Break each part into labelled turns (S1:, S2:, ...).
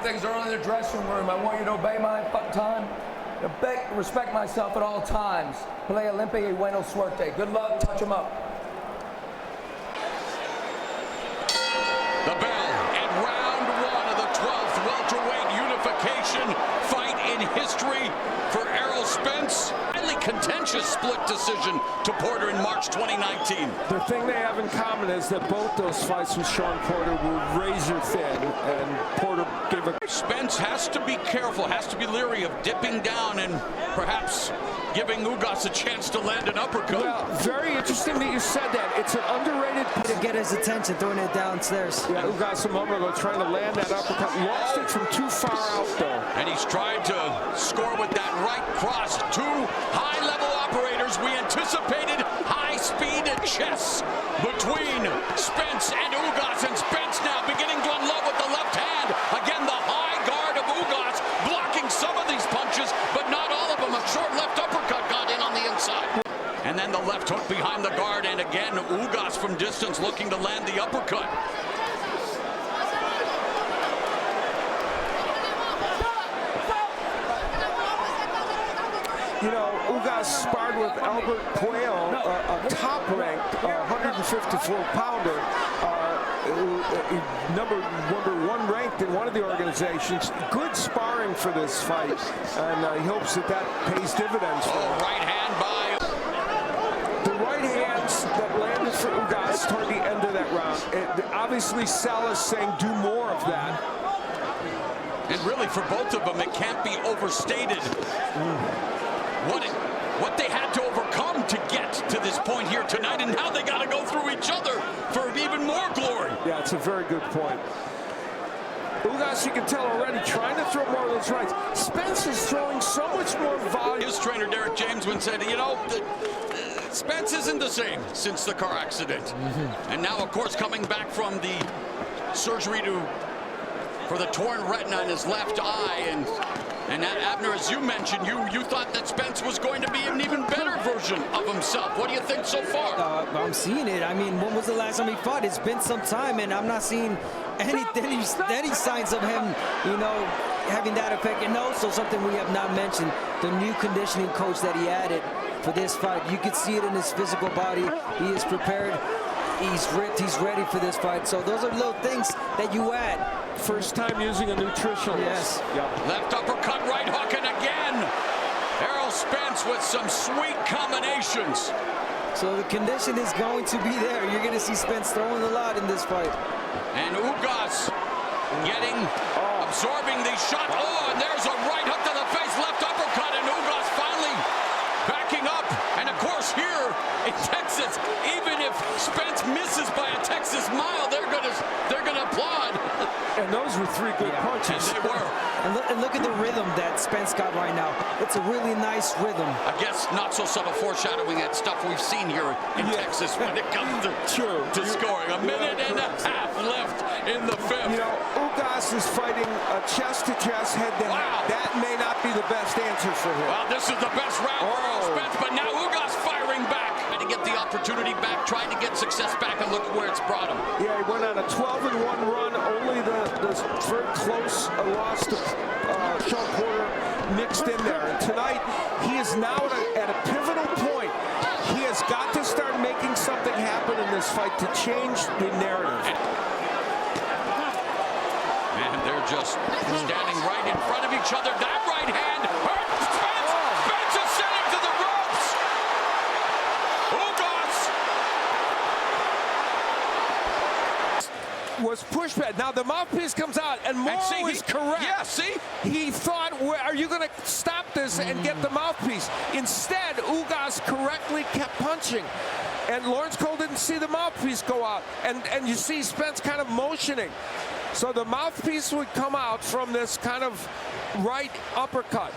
S1: things early in the dressing room. I want you to obey my time. Respect myself at all times. Play limpia y buena suerte. Good luck. Touch them up.
S2: The bell and round one of the 12th welterweight unification fight in history for Errol Spence. Highly contentious split decision to Porter in March 2019.
S3: The thing they have in common is that both those fights with Sean Porter were razor thin, and Porter gave a...
S2: Spence has to be careful, has to be leery of dipping down and perhaps giving Ugas a chance to land an uppercut.
S3: Well, very interesting that you said that. It's an underrated...
S4: To get his attention, throwing it downstairs.
S3: Yeah, Ugas a moment ago trying to land that uppercut. Lost it from too far out, though.
S2: And he's tried to score with that right cross. Two high-level operators. We anticipated high-speed chess between Spence and Ugas. And Spence now beginning to unload with the left hand. Again, the high guard of Ugas blocking some of these punches, but not all of them. A short left uppercut got in on the inside. And then the left hook behind the guard, and again, Ugas from distance looking to land the uppercut.
S3: You know, Ugas sparred with Albert Puello, a top-ranked 154-pounder, number one ranked in one of the organizations. Good sparring for this fight, and he hopes that that pays dividends for him.
S2: Right hand by...
S3: The right hands that landed for Ugas toward the end of that round. Obviously, Salas saying do more of that.
S2: And really, for both of them, it can't be overstated. What they had to overcome to get to this point here tonight, and now they got to go through each other for even more glory.
S3: Yeah, it's a very good point. Ugas, you can tell already, trying to throw more of those rights. Spence is throwing so much more volume.
S2: His trainer, Derek Jamesman, said, you know, Spence isn't the same since the car accident. And now, of course, coming back from the surgery for the torn retina in his left eye, and Abner, as you mentioned, you thought that Spence was going to be an even better version of himself. What do you think so far?
S4: I'm seeing it. I mean, when was the last time he fought? It's been some time, and I'm not seeing any signs of him, you know, having that effect. And also something we have not mentioned, the new conditioning coach that he added for this fight. You can see it in his physical body. He is prepared. He's ripped. He's ready for this fight. So those are little things that you add.
S3: First time using a nutritionalist.
S4: Yes.
S3: Yep.
S2: Left uppercut, right hook, and again, Errol Spence with some sweet combinations.
S4: So the condition is going to be there. You're going to see Spence throwing a lot in this fight.
S2: And Ugas absorbing these shots. Oh, and there's a right hook to the face, left uppercut, and Ugas finally backing up. And of course, here in Texas, even if Spence misses by a Texas mile, they're gonna applaud.
S3: And those were three good punches.
S2: And they were.
S4: And look at the rhythm that Spence got right now. It's a really nice rhythm.
S2: I guess not so subtle foreshadowing at stuff we've seen here in Texas when it comes to scoring. A minute and a half left in the fifth.
S3: You know, Ugas is fighting a chest-to-chest, head-to-head.
S2: Wow.
S3: That may not be the best answer for him.
S2: Well, this is the best round for Errol Spence, but now Ugas firing back. Trying to get the opportunity back, trying to get success back, and look where it's brought him.
S3: Yeah, he went on a 12-1 run. Only the very close loss to Sean Porter mixed in there. And tonight, he is now at a pivotal point. He has got to start making something happen in this fight to change the narrative.
S2: Man, they're just standing right in front of each other. That right hand hurt Spence. Spence is sending to the ropes. Ugas
S3: Was pushed back. Now the mouthpiece comes out, and Morrow is correct.
S2: Yeah, see?
S3: He thought, are you going to stop this and get the mouthpiece? Instead, Ugas correctly kept punching. And Lawrence Cole didn't see the mouthpiece go out. And you see Spence kind of motioning. So the mouthpiece would come out from this kind of right uppercut.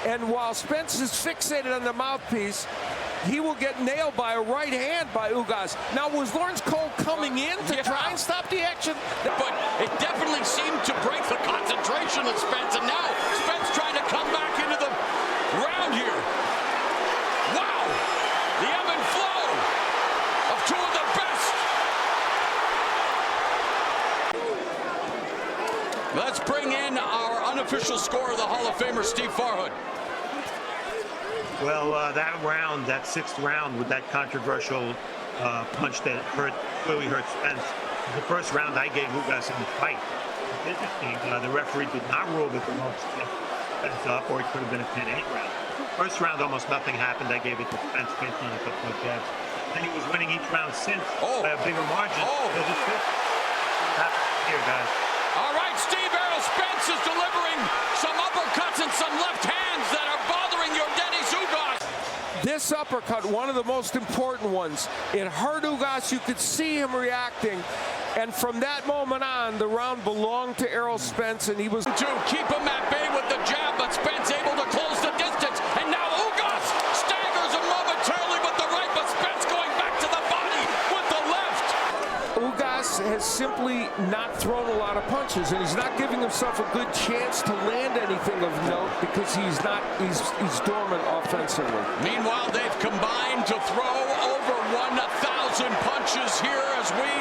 S3: And while Spence is fixated on the mouthpiece, he will get nailed by a right hand by Ugas. Now, was Lawrence Cole coming in to try and stop the action?
S2: But it definitely seemed to break the concentration of Spence, and now Spence trying to come back into the round here. Wow! The ebb and flow of two of the best. Let's bring in our unofficial score of the Hall of Famer, Steve Farhood.
S5: Well, that round, that 6th round with that controversial punch that clearly hurt Spence. The first round I gave Ugas in the fight. It's interesting, the referee did not rule that the most Spence up, or it could have been a 10-8 round. First round, almost nothing happened. I gave it to Spence based on a couple of jabs. Then he was winning each round since by a bigger margin. There's a fifth. Here, guys.
S2: All right, Steve, Errol Spence is delivering some uppercuts and some left hands that are bothering Yordenis Ugas.
S3: This uppercut, one of the most important ones. It hurt Ugas. You could see him reacting. And from that moment on, the round belonged to Errol Spence, and he was
S2: to keep him at bay with the jab, but Spence able to close the distance. And now Ugas staggers him momentarily with the right, but Spence going back to the body with the left.
S3: Ugas has simply not thrown a lot of punches, and he's not giving himself a good chance to land anything of note because he's dormant offensively.
S2: Meanwhile, they've combined to throw over 1,000 punches here as we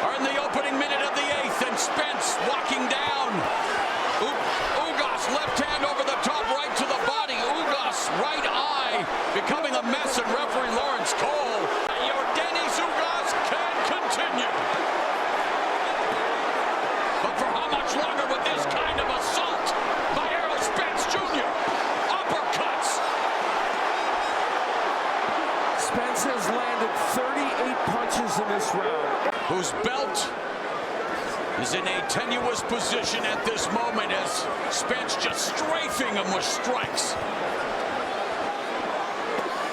S2: are in the opening minute of the 8th, and Spence walking down. Ugas left hand over the top, right to the body. Ugas right eye becoming a mess, and referee Lawrence Cole. Yordenis Ugas can continue. But for how much longer with this kind of assault by Errol Spence Jr.? Uppercuts.
S3: Spence has landed 38 punches in this round.
S2: Whose belt is in a tenuous position at this moment as Spence just strafing him with strikes.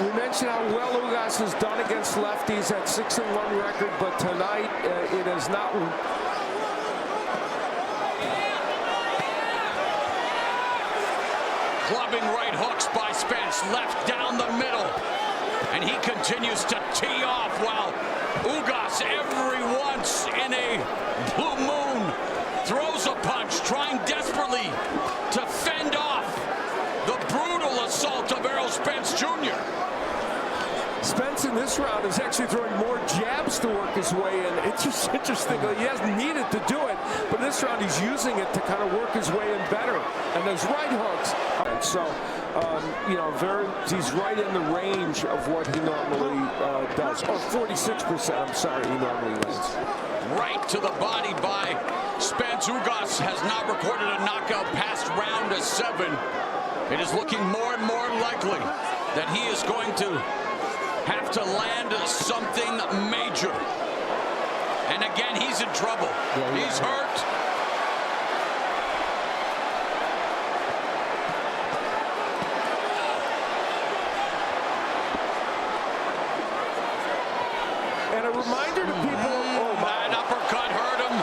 S3: We mentioned how well Ugas has done against lefties at 6-1 record, but tonight it has not.
S2: Clubbing right hooks by Spence, left down the middle. And he continues to tee off while Ugas every once in a blue moon throws a punch, trying desperately to fend off the brutal assault of Errol Spence Jr.
S3: Spence in this round is actually throwing more jabs to work his way in. It's just interesting. He hasn't needed to do it, but this round he's using it to kind of work his way in better. And those right hooks. And so, you know, he's right in the range of what he normally does. Or 46%, I'm sorry, he normally lands.
S2: Right to the body by Spence. Ugas has not recorded a knockout past round of 7. It is looking more and more likely that he is going to have to land something major. And again, he's in trouble. He's hurt.
S3: And a reminder to people,
S2: that uppercut hurt him.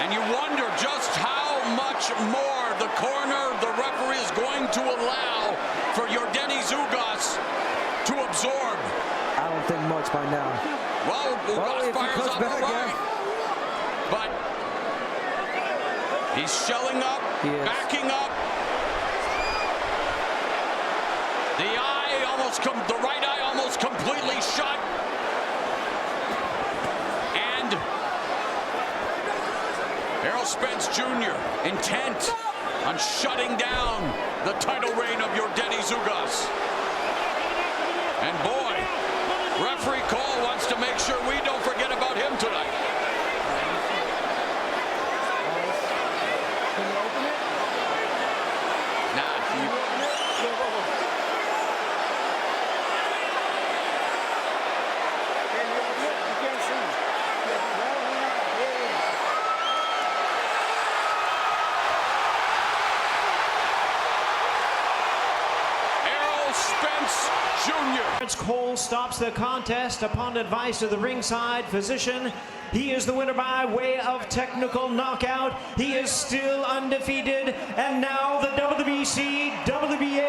S2: And you wonder just how much more the corner, the referee is going to allow for Yordenis Ugas to absorb.
S4: I don't think much by now.
S2: Well, Ugas fires up the right. But he's shelling up, backing up. The right eye almost completely shut. And Errol Spence Jr. intent on shutting down the title reign of Yordenis Ugas. And boy, referee Cole wants to make sure we don't forget about him tonight.
S1: Can you open it?
S6: Cole stops the contest upon advice of the ringside physician. He is the winner by way of technical knockout. He is still undefeated, and now the WBC, WBA